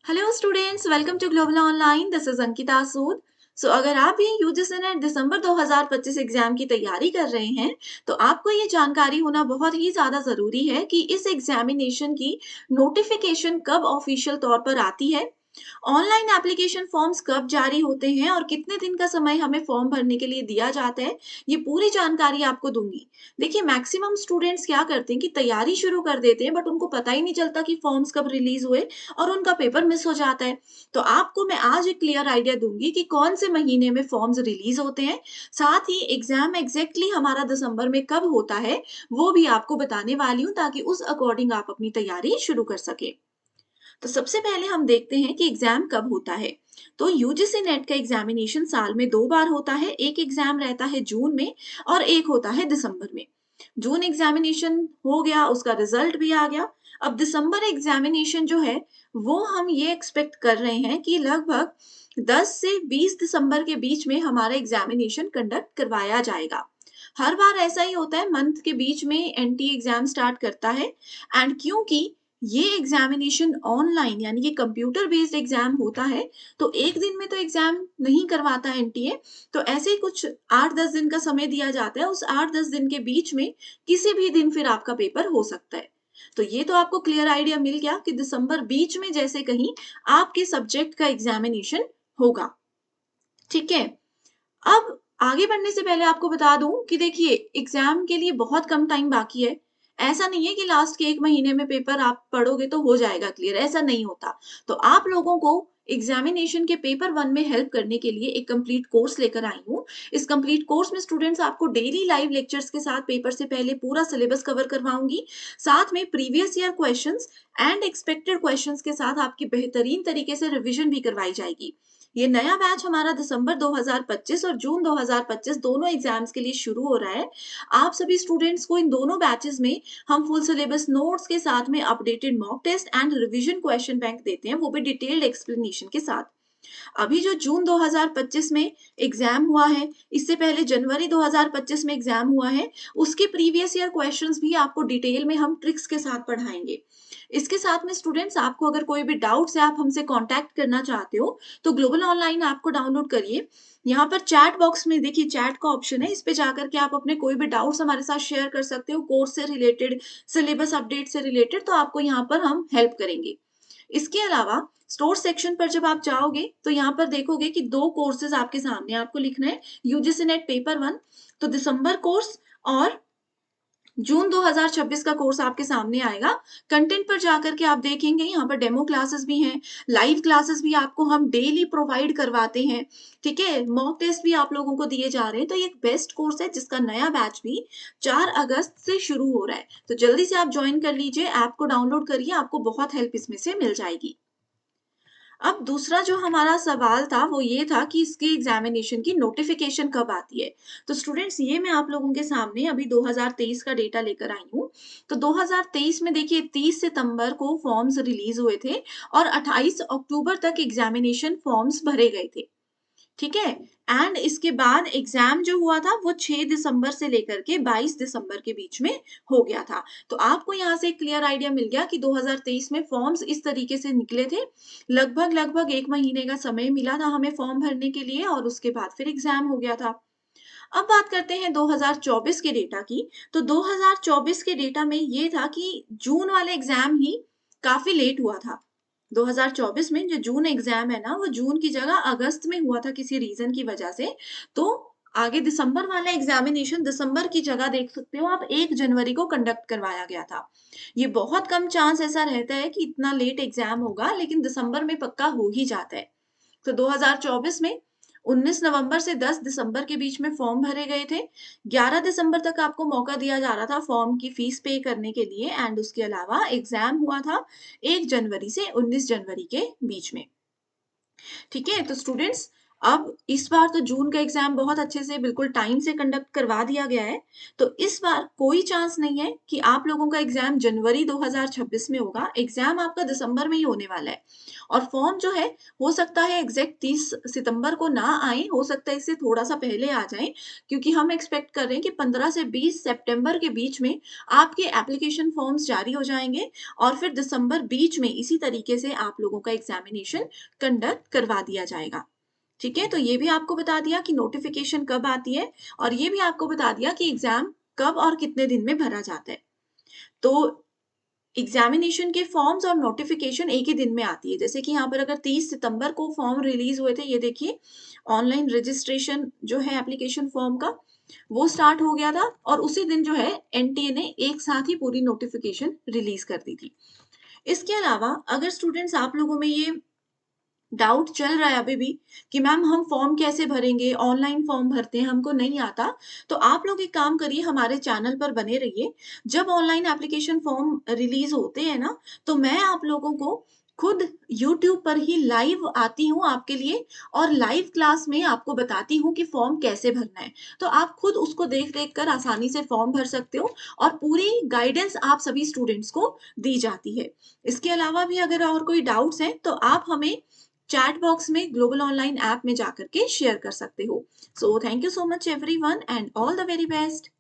Hello students, welcome to global online. This is Ankita Sood. अगर आप भी यूजीसी नेट दिसंबर 2025 exam की तैयारी कर रहे हैं तो आपको ये जानकारी होना बहुत ही ज़्यादा ज़रूरी है कि इस एग्जामिनेशन की नोटिफिकेशन कब ऑफिशियल तौर पर आती है, ऑनलाइन एप्लीकेशन फॉर्म्स कब जारी होते हैं और कितने दिन का समय हमें फॉर्म भरने के लिए दिया जाता है। ये पूरी जानकारी आपको दूंगी। देखिए, मैक्सिमम स्टूडेंट्स क्या करते हैं कि तैयारी शुरू कर देते हैं बट उनको पता ही नहीं चलता कि फॉर्म्स कब रिलीज हुए और उनका पेपर मिस हो जाता है। तो आपको मैं आज एक क्लियर आइडिया दूंगी कि कौन से महीने में फॉर्म्स रिलीज होते हैं, साथ ही एग्जाम एग्जैक्टली हमारा दिसंबर में कब होता है वो भी आपको बताने वाली हूँ, ताकि उस अकॉर्डिंग आप अपनी तैयारी शुरू कर सके। तो सबसे पहले हम देखते हैं कि एग्जाम कब होता है। तो यूजीसी नेट का एग्जामिनेशन साल में 2 बार होता है। एक एग्जाम रहता है जून में और एक होता है दिसंबर में। जून एग्जामिनेशन हो गया, उसका रिजल्ट भी आ गया। अब दिसंबर एग्जामिनेशन जो है वो हम ये एक्सपेक्ट कर रहे हैं कि लगभग 10 से 20 दिसंबर के बीच में हमारा एग्जामिनेशन कंडक्ट करवाया जाएगा। हर बार ऐसा ही होता है, मंथ के बीच में एनटी एग्जाम स्टार्ट करता है। एंड क्योंकि ये एग्जामिनेशन ऑनलाइन यानी कि कंप्यूटर बेस्ड एग्जाम होता है, तो एक दिन में तो एग्जाम नहीं करवाता एनटीए। तो ऐसे ही कुछ 8-10 दिन का समय दिया जाता है। उस 8-10 दिन के बीच में किसी भी दिन फिर आपका पेपर हो सकता है। तो ये तो आपको क्लियर आइडिया मिल गया कि दिसंबर बीच में जैसे कहीं आपके सब्जेक्ट का एग्जामिनेशन होगा। ठीक है। अब आगे बढ़ने से पहले आपको बता दूं कि देखिए, एग्जाम के लिए बहुत कम टाइम बाकी है। ऐसा नहीं है कि लास्ट के 1 महीने में पेपर आप पढ़ोगे तो हो जाएगा क्लियर, ऐसा नहीं होता। तो आप लोगों को एग्जामिनेशन के पेपर 1 में हेल्प करने के लिए एक कंप्लीट कोर्स लेकर आई हूँ। इस कंप्लीट कोर्स में स्टूडेंट्स आपको डेली लाइव लेक्चर्स के साथ पेपर से पहले पूरा सिलेबस कवर करवाऊंगी। साथ में previous year questions and expected questions के साथ आपकी बेहतरीन तरीके से रिवीजन भी करवाई जाएगी। ये नया बैच हमारा दिसंबर 2025 और जून 2025 दोनों एग्जाम्स के लिए शुरू हो रहा है। आप सभी स्टूडेंट्स को इन दोनों बैचेस में हम फुल सिलेबस नोट्स के साथ में updated mock test and revision question bank देते हैं, वो भी डिटेल्ड एक्सप्लेनेशन के साथ। अभी जो जून 2025 में एग्जाम हुआ है, इससे पहले जनवरी 2025 में एग्जाम हुआ है, उसके प्रीवियस ईयर क्वेश्चंस भी आपको डिटेल में हम ट्रिक्स के साथ पढ़ाएंगे। इसके साथ में स्टूडेंट्स, आपको अगर कोई भी डाउट है, आप हमसे कांटेक्ट करना चाहते हो तो ग्लोबल ऑनलाइन ऐप को डाउनलोड करिए। यहाँ पर चैट बॉक्स में देखिए चैट का ऑप्शन है, इस पे जाकर के आप अपने कोई भी डाउट्स हमारे साथ शेयर कर सकते हो, कोर्स से रिलेटेड, सिलेबस अपडेट से रिलेटेड, तो आपको यहाँ पर हम हेल्प करेंगे। इसके अलावा स्टोर सेक्शन पर जब आप जाओगे तो यहाँ पर देखोगे कि 2 कोर्सेज आपके सामने, आपको लिखना है यूजीसी नेट पेपर 1, तो दिसंबर कोर्स और जून 2026 का कोर्स आपके सामने आएगा। कंटेंट पर जाकर के आप देखेंगे, यहाँ पर डेमो क्लासेस भी हैं, लाइव क्लासेस भी आपको हम डेली प्रोवाइड करवाते हैं। ठीक है, मॉक टेस्ट भी आप लोगों को दिए जा रहे हैं। तो ये एक बेस्ट कोर्स है जिसका नया बैच भी 4 अगस्त से शुरू हो रहा है। तो जल्दी से आप ज्वाइन कर लीजिए, ऐप को डाउनलोड करिए, आपको बहुत हेल्प इसमें से मिल जाएगी। अब दूसरा जो हमारा सवाल था वो ये था कि इसकी एग्जामिनेशन की नोटिफिकेशन कब आती है। तो स्टूडेंट्स, ये मैं आप लोगों के सामने अभी 2023 का डेटा लेकर आई हूँ। तो 2023 में देखिए 30 सितंबर को फॉर्म्स रिलीज हुए थे और 28 अक्टूबर तक एग्जामिनेशन फॉर्म्स भरे गए थे। ठीक है। एंड इसके बाद एग्जाम जो हुआ था वो 6 दिसंबर से लेकर के 22 दिसंबर के बीच में हो गया था। तो आपको यहाँ से क्लियर आइडिया मिल गया कि 2023 में फॉर्म्स इस तरीके से निकले थे। लगभग लगभग 1 महीने का समय मिला था हमें फॉर्म भरने के लिए और उसके बाद फिर एग्जाम हो गया था। अब बात करते हैं 2024 के डेटा की। तो 2024 के डेटा में ये था कि जून वाले एग्जाम ही काफी लेट हुआ था। 2024 में जो जून एग्जाम है ना, वो जून की जगह अगस्त में हुआ था किसी रीजन की वजह से। तो आगे दिसंबर वाला एग्जामिनेशन दिसंबर की जगह देख सकते हो आप 1 जनवरी को कंडक्ट करवाया गया था। ये बहुत कम चांस ऐसा रहता है कि इतना लेट एग्जाम होगा, लेकिन दिसंबर में पक्का हो ही जाता है। तो 2024 में 19 नवंबर से 10 दिसंबर के बीच में फॉर्म भरे गए थे। 11 दिसंबर तक आपको मौका दिया जा रहा था फॉर्म की फीस पे करने के लिए। एंड उसके अलावा एग्जाम हुआ था 1 जनवरी से 19 जनवरी के बीच में। ठीक है। तो स्टूडेंट्स, अब इस बार तो जून का एग्ज़ाम बहुत अच्छे से बिल्कुल टाइम से कंडक्ट करवा दिया गया है, तो इस बार कोई चांस नहीं है कि आप लोगों का एग्ज़ाम जनवरी 2026 में होगा, एग्ज़ाम आपका दिसंबर में ही होने वाला है। और फॉर्म जो है, हो सकता है एग्ज़ैक्ट 30 सितंबर को ना आएँ, हो सकता है इससे थोड़ा-सा पहले आ जाएँ, क्योंकि हम एक्सपेक्ट कर रहे हैं कि 15 से 20 सितंबर के बीच में आपके एप्लीकेशन फॉर्म्स जारी हो जाएँगे और फिर दिसंबर बीच में इसी तरीके से आप लोगों का एग्ज़ामिनेशन कंडक्ट करवा दिया जाएगा। ठीक है? तो ये भी आपको बता दिया कि नोटिफ़िकेशन कब आती है और ये भी आपको बता दिया कि एग्ज़ाम कब और कितने दिन में भरा जाता है। तो एग्ज़ामिनेशन के फॉर्म्स और नोटिफ़िकेशन एक ही दिन में आती है। जैसे कि यहाँ पर अगर 30 सितंबर को फॉर्म रिलीज़ हुए थे, ये देखिए ऑनलाइन रजिस्ट्रेशन जो है एप्लीकेशन फॉर्म का, वो स्टार्ट हो गया था और उसी दिन जो है एनटीए ने एक साथ ही पूरी नोटिफ़िकेशन रिलीज़ कर दी थी। इसके अलावा अगर स्टूडेंट्स आप लोगों में ये डाउट चल रहा है अभी भी कि मैम हम फॉर्म कैसे भरेंगे? ऑनलाइन फॉर्म भरते हैं, हमको नहीं आता। तो आप लोग एक काम करिए हमारे चैनल पर बने रहिए। जब ऑनलाइन एप्लीकेशन फॉर्म रिलीज़ होते हैं ना, तो मैं आप लोगों को खुद यूट्यूब पर ही लाइव आती हूँ आपके लिए और लाइव क्लास में आपको बताती हूँ कि फॉर्म कैसे भरना है। तो आप खुद उसको देख-देख कर आसानी से फॉर्म भर सकते हो और पूरी गाइडेंस आप सभी स्टूडेंट्स को दी जाती है। इसके अलावा भी अगर और कोई डाउट्स हैं, तो आप हमें चैट बॉक्स में ग्लोबल ऑनलाइन ऐप में जाकर के शेयर कर सकते हो। So thank you so much everyone and all the very best.